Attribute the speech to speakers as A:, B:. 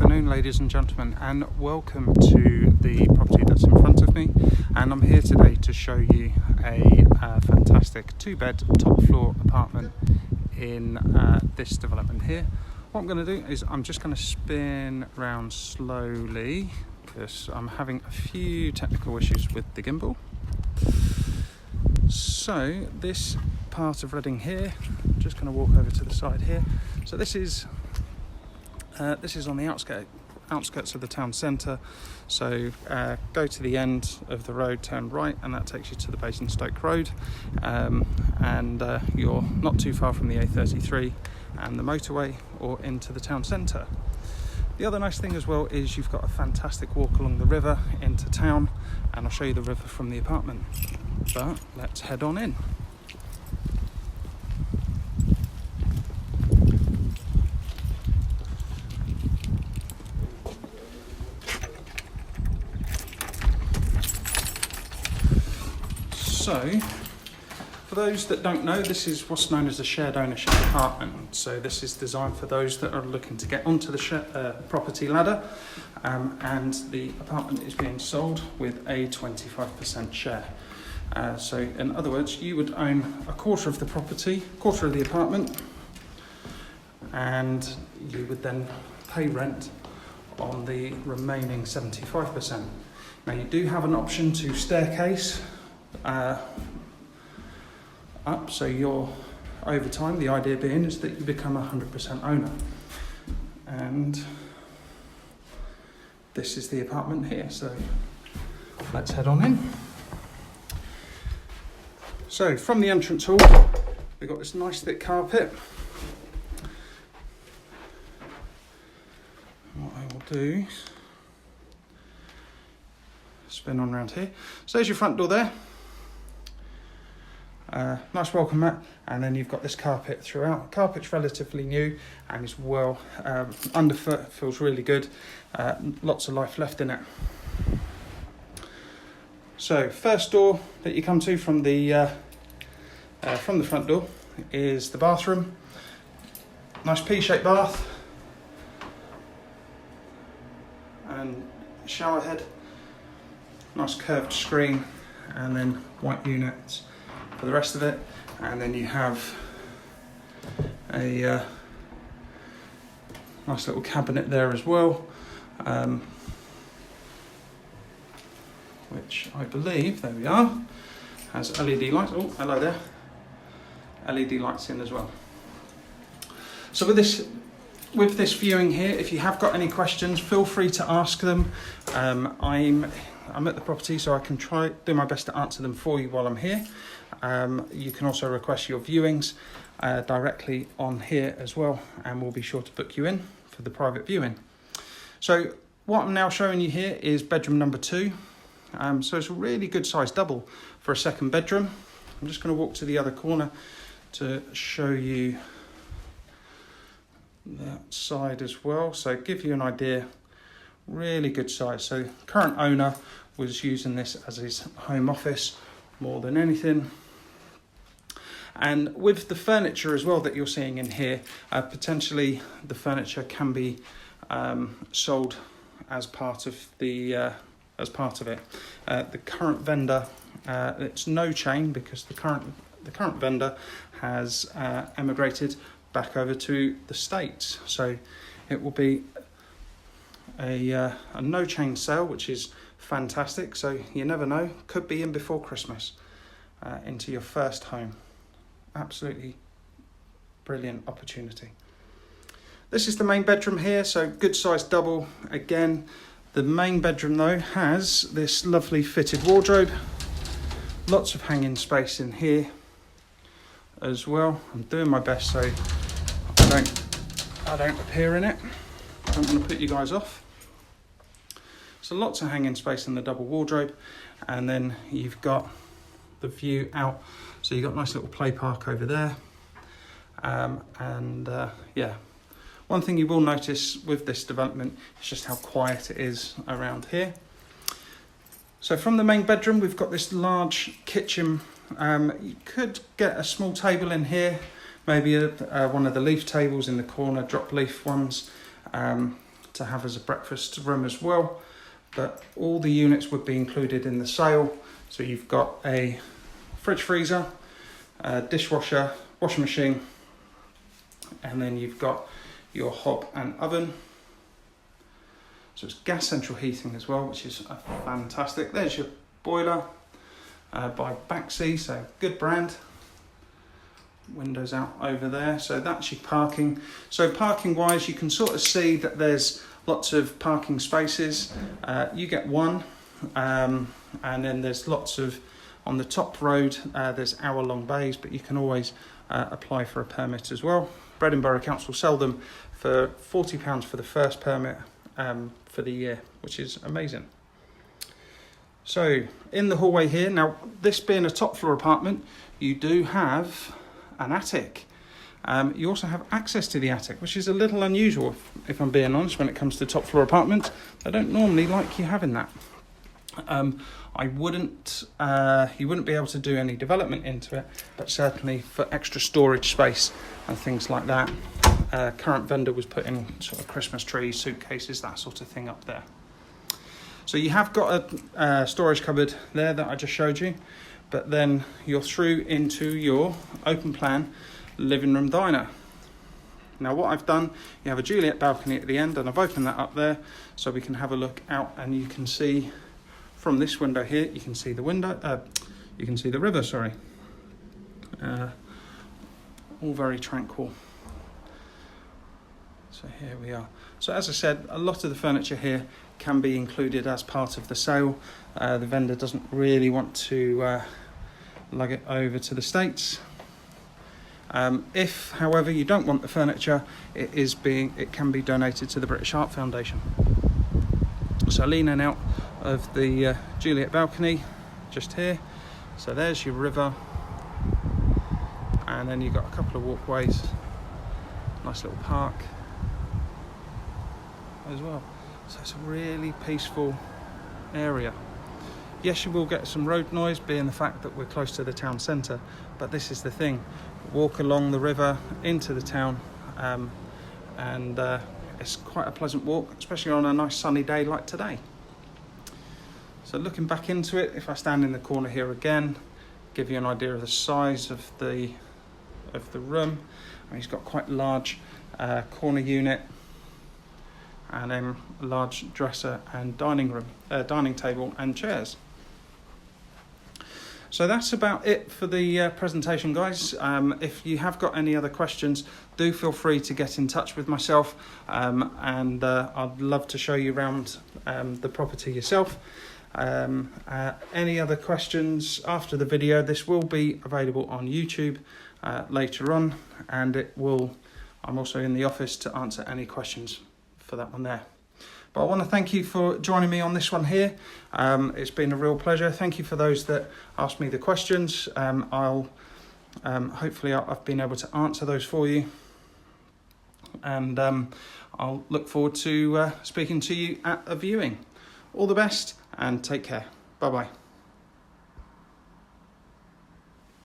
A: afternoon, ladies and gentlemen, and welcome to the property that's in front of me. And I'm here today to show you a fantastic 2-bed top floor apartment in this development here. What I'm going to do is I'm just going to spin around slowly because I'm having a few technical issues with the gimbal. So this part of Reading here, I'm just going to walk over to the side here. So this is on the outskirts of the town centre. So go to the end of the road, turn right, and that takes you to the Basingstoke Road. And you're not too far from the A33 and the motorway or into the town centre. The other nice thing as well is you've got a fantastic walk along the river into town, and I'll show you the river from the apartment. But let's head on in. So, for those that don't know, this is what's known as a shared ownership apartment. So this is designed for those that are looking to get onto the property ladder, and the apartment is being sold with a 25% share. So in other words, you would own a quarter of the property, quarter of the apartment, and you would then pay rent on the remaining 75%. Now you do have an option to staircase up, so you're over time, the idea being is that you become 100% owner. And this is the apartment here, so let's head on in. So from the entrance hall, we've got this nice thick carpet. What I will do, spin on around here. So there's your front door there. Nice welcome mat, and then you've got this carpet throughout. Carpet's relatively new and is well underfoot, feels really good. Lots of life left in it. So first door that you come to from the front door is the bathroom. Nice P-shaped bath and shower head. Nice curved screen, and then white units for the rest of it. And then you have a nice little cabinet there as well, which I believe, there we are, has LED lights. Oh, hello there. LED lights in as well. So with this viewing here, if you have got any questions, feel free to ask them. I'm at the property, so I can do my best to answer them for you while I'm here. You can also request your viewings directly on here as well, and we'll be sure to book you in for the private viewing. So what I'm now showing you here is bedroom number 2. So it's a really good size double for a second bedroom. I'm just going to walk to the other corner to show you that side as well. So give you an idea, really good size. So current owner was using this as his home office more than anything. And with the furniture as well that you're seeing in here, potentially the furniture can be sold as part of it. The current vendor, it's no chain because the current vendor has emigrated back over to the States. So it will be a no chain sale, which is fantastic. So you never know, could be in before Christmas into your first home. Absolutely brilliant opportunity. This is the main bedroom here, so good size double again. The main bedroom though has this lovely fitted wardrobe, lots of hanging space in here as well. I'm doing my best so I don't appear in it. I don't want to put you guys off. So lots of hanging space in the double wardrobe, and then you've got the view out. So you've got a nice little play park over there. Yeah, one thing you will notice with this development is just how quiet it is around here. So from the main bedroom, we've got this large kitchen. You could get a small table in here, maybe one of the leaf tables in the corner, drop leaf ones, to to have as a breakfast room as well. But all the units would be included in the sale. So you've got a fridge freezer, a dishwasher, washing machine, and then you've got your hob and oven. So it's gas central heating as well, which is fantastic. There's your boiler by Baxi, so good brand. Windows out over there, so that's your parking. So parking wise, you can sort of see that there's lots of parking spaces. You get one, and then there's lots of, on the top road, there's hour-long bays, but you can always apply for a permit as well. Borough Council sell them for £40 for the first permit for the year, which is amazing. So in the hallway here, now this being a top floor apartment, you do have an attic. You also have access to the attic, which is a little unusual, if I'm being honest, when it comes to top floor apartments. I don't normally like you having that. You wouldn't be able to do any development into it, but certainly for extra storage space and things like that. Current vendor was putting sort of Christmas trees, suitcases, that sort of thing up there. So you have got a storage cupboard there that I just showed you, but then you're through into your open plan living room diner. Now what I've done, you have a Juliet balcony at the end, and I've opened that up there so we can have a look out, and you can see from this window here, you can see the window, you can see the river, sorry. All very tranquil. So here we are. So as I said, a lot of the furniture here can be included as part of the sale. The vendor doesn't really want to lug it over to the States. If, however, you don't want the furniture, it can be donated to the British Heart Foundation. So leaning out of the Juliet balcony, just here. So there's your river, and then you've got a couple of walkways, nice little park as well. So it's a really peaceful area. Yes, you will get some road noise, being the fact that we're close to the town centre, but this is the thing. Walk along the river into the town, and it's quite a pleasant walk, especially on a nice sunny day like today. So looking back into it, if I stand in the corner here again, give you an idea of the size of the room. I mean, he's got quite a large corner unit, and then a large dresser and dining table and chairs. So that's about it for the presentation, guys. If you have got any other questions, do feel free to get in touch with myself, and I'd love to show you around the property yourself. Any other questions after the video, this will be available on YouTube later on, and I'm also in the office to answer any questions for that one there. But I want to thank you for joining me on this one here. It's been a real pleasure. Thank you for those that asked me the questions. Hopefully I've been able to answer those for you, and I'll look forward to speaking to you at a viewing. All the best and take care. Bye bye.